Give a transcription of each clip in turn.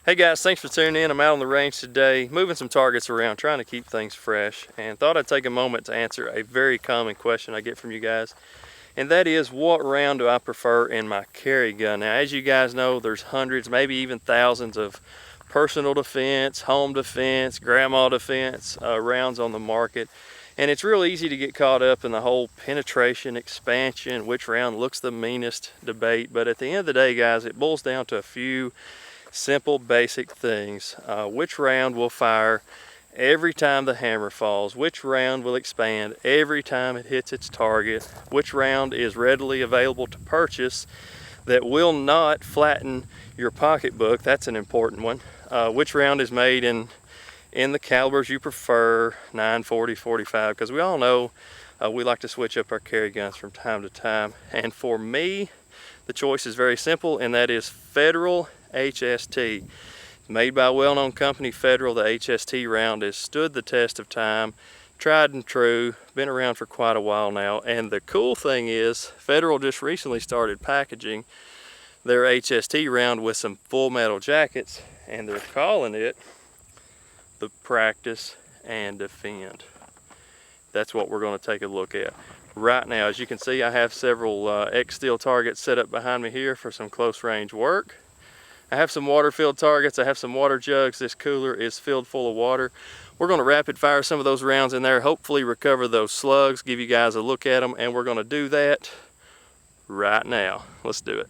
Hey guys, thanks for tuning in. I'm out on the range today, moving some targets around, trying to keep things fresh, and thought I'd take a moment to answer a very common question I get from you guys, and that is, what round do I prefer in my carry gun? Now, as you guys know, there's hundreds, maybe even thousands of personal defense, home defense, grandma defense rounds on the market, and it's real easy to get caught up in the whole penetration, expansion, which round looks the meanest debate. But at the end of the day, guys, it boils down to a few simple basic things. Which round will fire every time the hammer falls, which round will expand every time it hits its target, which round is readily available to purchase that will not flatten your pocketbook. That's an important one. Which round is made in the calibers you prefer, 940, 45, because we all know we like to switch up our carry guns from time to time. And for me, the choice is very simple, and that is Federal HST. Made by a well-known company, Federal. The HST round has stood the test of time, tried and true, been around for quite a while now. And the cool thing is, Federal just recently started packaging their HST round with some full metal jackets, and they're calling it the Practice and Defend. That's what we're going to take a look at right now. As you can see, I have several X-Steel targets set up behind me here for some close range work. I have some water-filled targets. I have some water jugs. This cooler is filled full of water. We're going to rapid fire some of those rounds in there, hopefully recover those slugs, give you guys a look at them, and we're going to do that right now. Let's do it.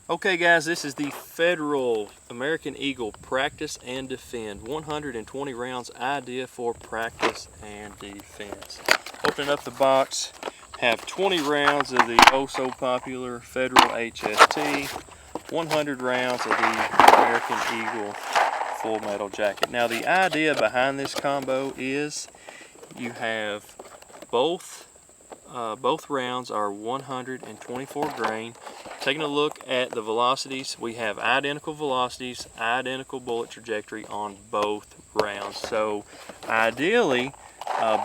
Okay guys, this is the Federal American Eagle Practice and Defend. 120 rounds, idea for practice and defense. Open up the box, have 20 rounds of the oh so popular Federal HST, 100 rounds of the American Eagle full metal jacket. Now the idea behind this combo is you have both rounds are 124 grain. Taking a look at the velocities, we have identical velocities, identical bullet trajectory on both rounds. So ideally,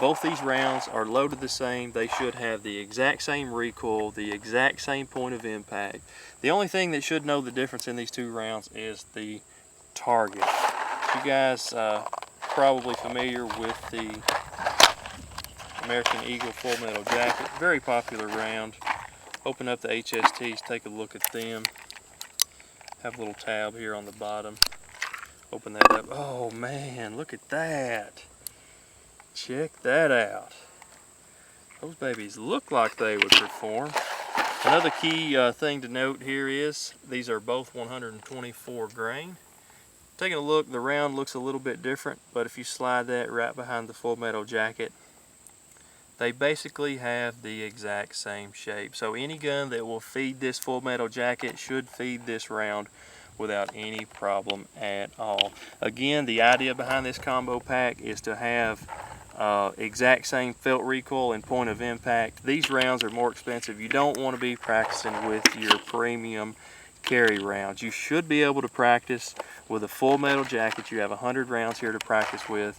both these rounds are loaded the same. They should have the exact same recoil, the exact same point of impact. The only thing that should know the difference in these two rounds is the target. You guys probably familiar with the American Eagle full metal jacket, very popular round. Open up the HSTs, take a look at them. Have a little tab here on the bottom. Open that up. Oh man, look at that. Check that out. Those babies look like they would perform. Another key thing to note here is these are both 124 grain. Taking a look, the round looks a little bit different, but if you slide that right behind the full metal jacket, they basically have the exact same shape. So any gun that will feed this full metal jacket should feed this round without any problem at all. Again, the idea behind this combo pack is to have exact same felt recoil and point of impact. These rounds are more expensive. You don't want to be practicing with your premium carry rounds. You should be able to practice with a full metal jacket. You have 100 rounds here to practice with,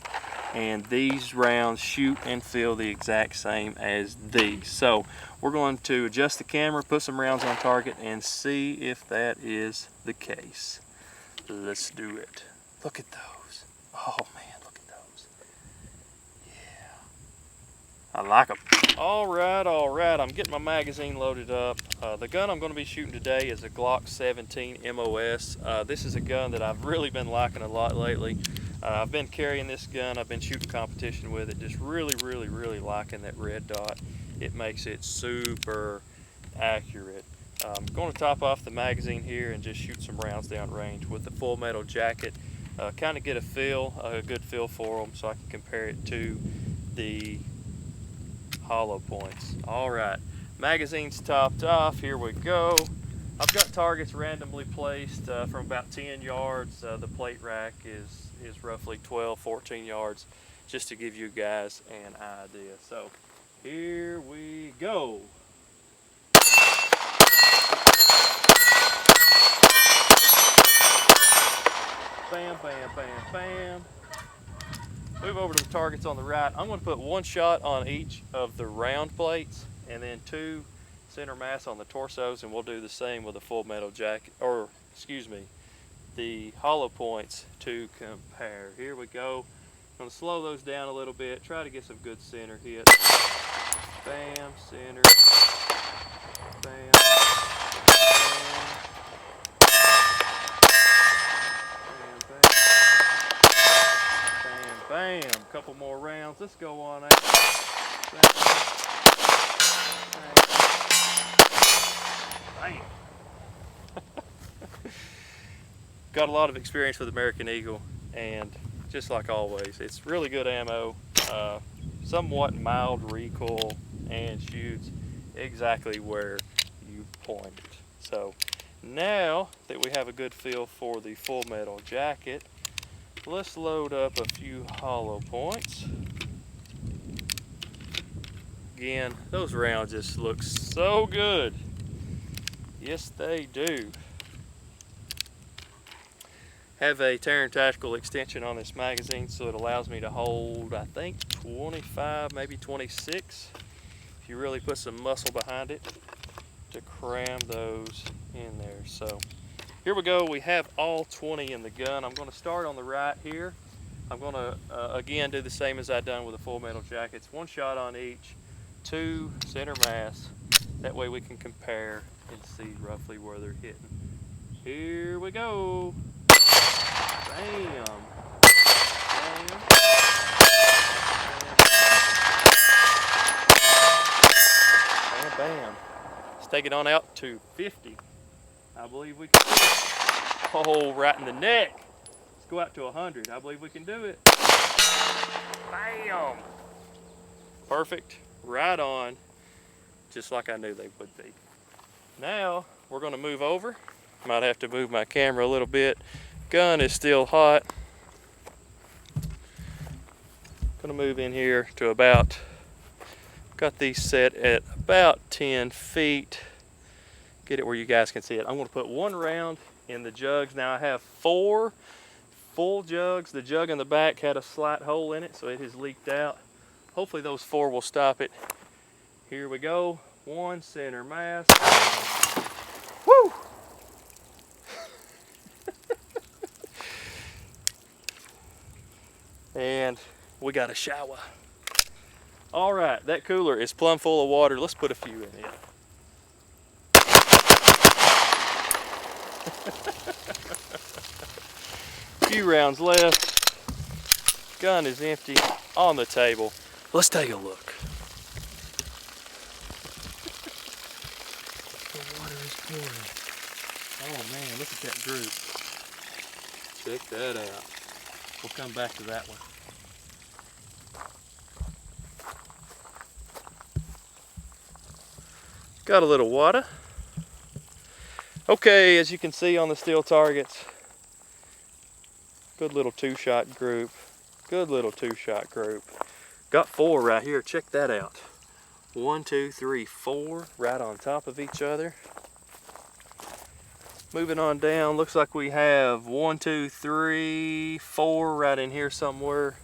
and these rounds shoot and feel the exact same as these. So we're going to adjust the camera, put some rounds on target, and see if that is the case. Let's do it. Look at those. Oh man, look at those. Yeah, I like them. All right, I'm getting my magazine loaded up. The gun I'm going to be shooting today is a Glock 17 MOS. This is a gun that I've really been liking a lot lately. I've been carrying this gun, I've been shooting competition with it, just really liking that red dot. It makes it super accurate. I'm going to top off the magazine here and just shoot some rounds down range with the full metal jacket. Kind of get a good feel for them so I can compare it to the hollow points. All right, magazine's topped off, here we go. I've got targets randomly placed from about 10 yards. The plate rack is roughly 12-14 yards, just to give you guys an idea. So here we go. Bam, bam, bam, bam. Move over to the targets on the right. I'm going to put one shot on each of the round plates and then two center mass on the torsos, and we'll do the same with the full metal jacket, or excuse me, the hollow points to compare. Here we go. I'm gonna slow those down a little bit, try to get some good center hits. Bam, center. Bam. Bam. Bam, bam. Bam. Couple more rounds. Let's go on. Bam. Got a lot of experience with American Eagle, and just like always, it's really good ammo, somewhat mild recoil, and shoots exactly where you point it. So now that we have a good feel for the Full Metal Jacket, let's load up a few hollow points. Again, those rounds just look so good. Yes, they do. Have a Taran Tactical extension on this magazine, so it allows me to hold, I think, 25, maybe 26, if you really put some muscle behind it, to cram those in there. So here we go. We have all 20 in the gun. I'm going to start on the right here. I'm going to again do the same as I've done with the Full Metal Jackets. One shot on each, 2 center mass. That way we can compare and see roughly where they're hitting. Here we go. Bam. Bam. Bam. Bam. Let's take it on out to 50. I believe we can do it. Oh, right in the neck. Let's go out to 100. I believe we can do it. Bam. Perfect. Right on. Just like I knew they would be. Now, we're going to move over. Might have to move my camera a little bit. Gun is still hot. Gonna move in here to about, got these set at about 10 feet. Get it where you guys can see it. I'm gonna put 1 round in the jugs. Now I have 4 full jugs. The jug in the back had a slight hole in it, so it has leaked out. Hopefully those 4 will stop it. Here we go. 1 center mass. Woo! And we got a shower. All right, that cooler is plumb full of water. Let's put a few in it. Few rounds left. Gun is empty on the table. Let's take a look. The water is pouring. Oh man, look at that group. Check that out. We'll come back to that one. Got a little water. Okay, as you can see on the steel targets, good little 2-shot group. Good little 2-shot group. Got 4 right here. Check that out. 1, 2, 3, 4 right on top of each other. Moving on down, looks like we have 1, 2, 3, 4 right in here somewhere.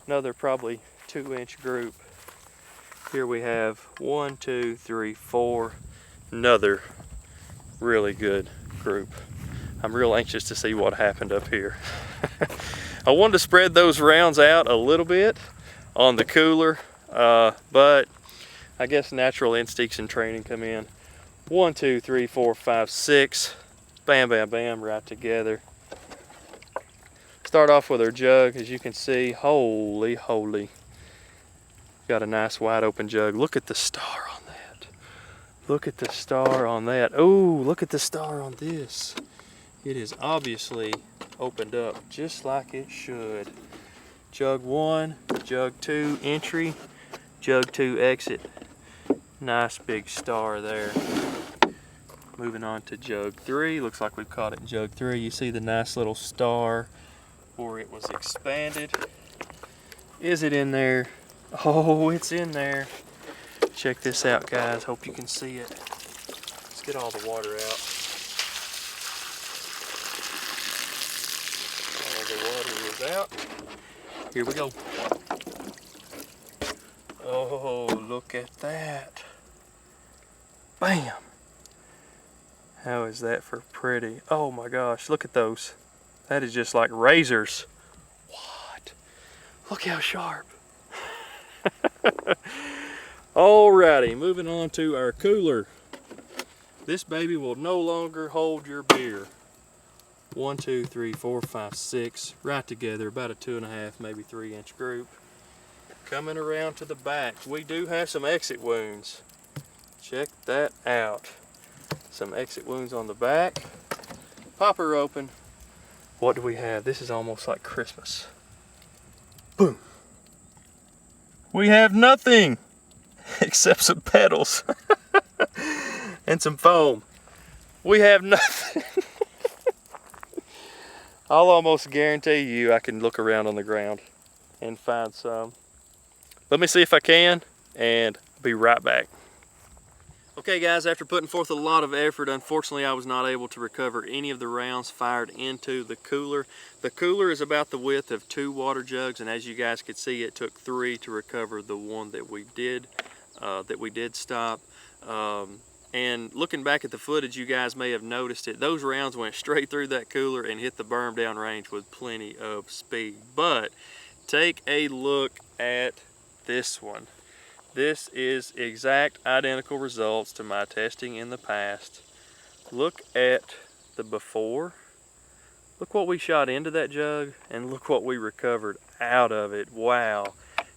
Another probably 2-inch group. Here we have 1, 2, 3, 4. Another really good group. I'm real anxious to see what happened up here. I wanted to spread those rounds out a little bit on the cooler, but I guess natural instincts and training come in. 1, 2, 3, 4, 5, 6. Bam, bam, bam, right together. Start off with our jug, as you can see. Holy, holy. Got a nice wide open jug. Look at the star on that. Look at the star on that. Oh, look at the star on this. It is obviously opened up just like it should. Jug 1, jug 2 entry, jug 2 exit. Nice big star there. Moving on to jug 3. Looks like we've caught it in jug 3. You see the nice little star where it was expanded. Is it in there? Oh, it's in there. Check this out, guys. Hope you can see it. Let's get all the water out. All the water is out. Here we go. Oh, look at that. Bam. How is that for pretty? Oh my gosh, look at those. That is just like razors. What? Look how sharp. Alrighty, moving on to our cooler. This baby will no longer hold your beer. 1, 2, 3, 4, 5, 6, right together, about a 2.5, maybe 3-inch group. Coming around to the back, we do have some exit wounds. Check that out. Some exit wounds on the back. Pop her open. What do we have? This is almost like Christmas. Boom. We have nothing except some petals and some foam. We have nothing. I'll almost guarantee you I can look around on the ground and find some. Let me see if I can, and be right back. Okay guys, after putting forth a lot of effort, unfortunately I was not able to recover any of the rounds fired into the cooler. The cooler is about the width of 2 water jugs, and as you guys could see, it took 3 to recover the one that we did stop. And looking back at the footage, you guys may have noticed it. Those rounds went straight through that cooler and hit the berm down range with plenty of speed. But take a look at this one. This is exact identical results to my testing in the past. Look at the before. Look what we shot into that jug, and look what we recovered out of it. Wow,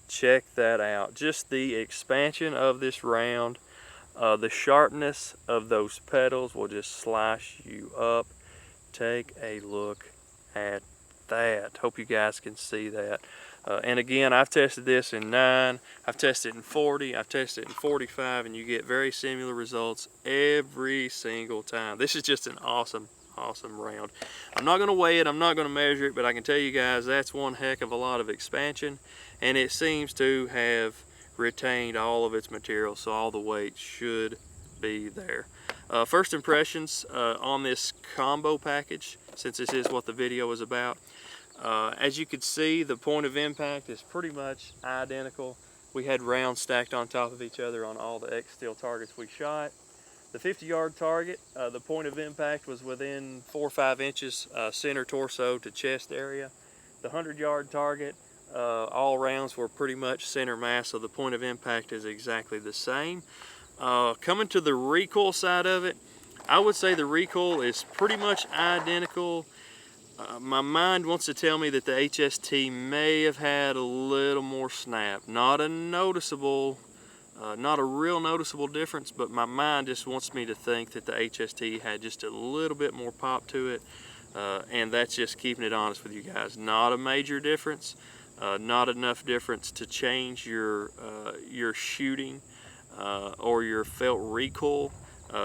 check that out. Just the expansion of this round. The sharpness of those petals will just slice you up. Take a look at that. Hope you guys can see that. And again, I've tested this in 9, I've tested it in 40, I've tested it in 45, and you get very similar results every single time. This is just an awesome round. I'm not going to weigh it, I'm not going to measure it, but I can tell you guys that's one heck of a lot of expansion, and it seems to have retained all of its material, so all the weight should be there. First impressions on this combo package, since this is what the video is about. As you can see, the point of impact is pretty much identical. We had rounds stacked on top of each other on all the X-Steel targets we shot. The 50-yard target, the point of impact was within 4 or 5 inches center torso to chest area. The 100-yard target, all rounds were pretty much center mass, so the point of impact is exactly the same. Coming to the recoil side of it, I would say the recoil is pretty much identical. My mind wants to tell me that the HST may have had a little more snap. Not a real noticeable difference, but my mind just wants me to think that the HST had just a little bit more pop to it, and that's just keeping it honest with you guys. Not a major difference, not enough difference to change your shooting or your felt recoil.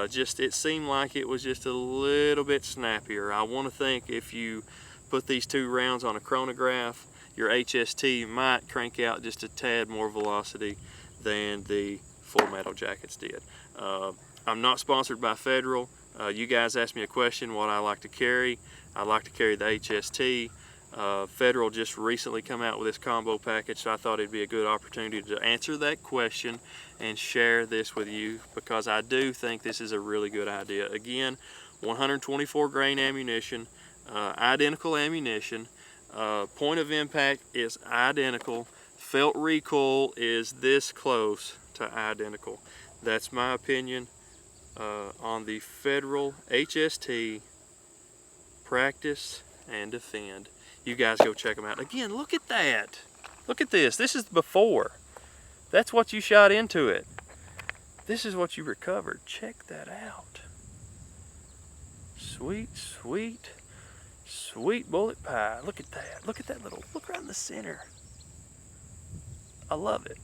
Just it seemed like it was just a little bit snappier. I want to think if you put these 2 rounds on a chronograph, your HST might crank out just a tad more velocity than the Full Metal jackets did. I'm not sponsored by Federal. You guys asked me a question what I like to carry. I like to carry the HST. Federal just recently come out with this combo package, so I thought it'd be a good opportunity to answer that question and share this with you, because I do think this is a really good idea. Again, 124 grain ammunition, identical ammunition, point of impact is identical, felt recoil is this close to identical. That's my opinion on the Federal HST Practice and Defend. You guys go check them out. Again, look at that. Look at this. This is before. That's what you shot into it. This is what you recovered. Check that out. Sweet, sweet, sweet bullet pie. Look at that. Look at that little, look around the center. I love it.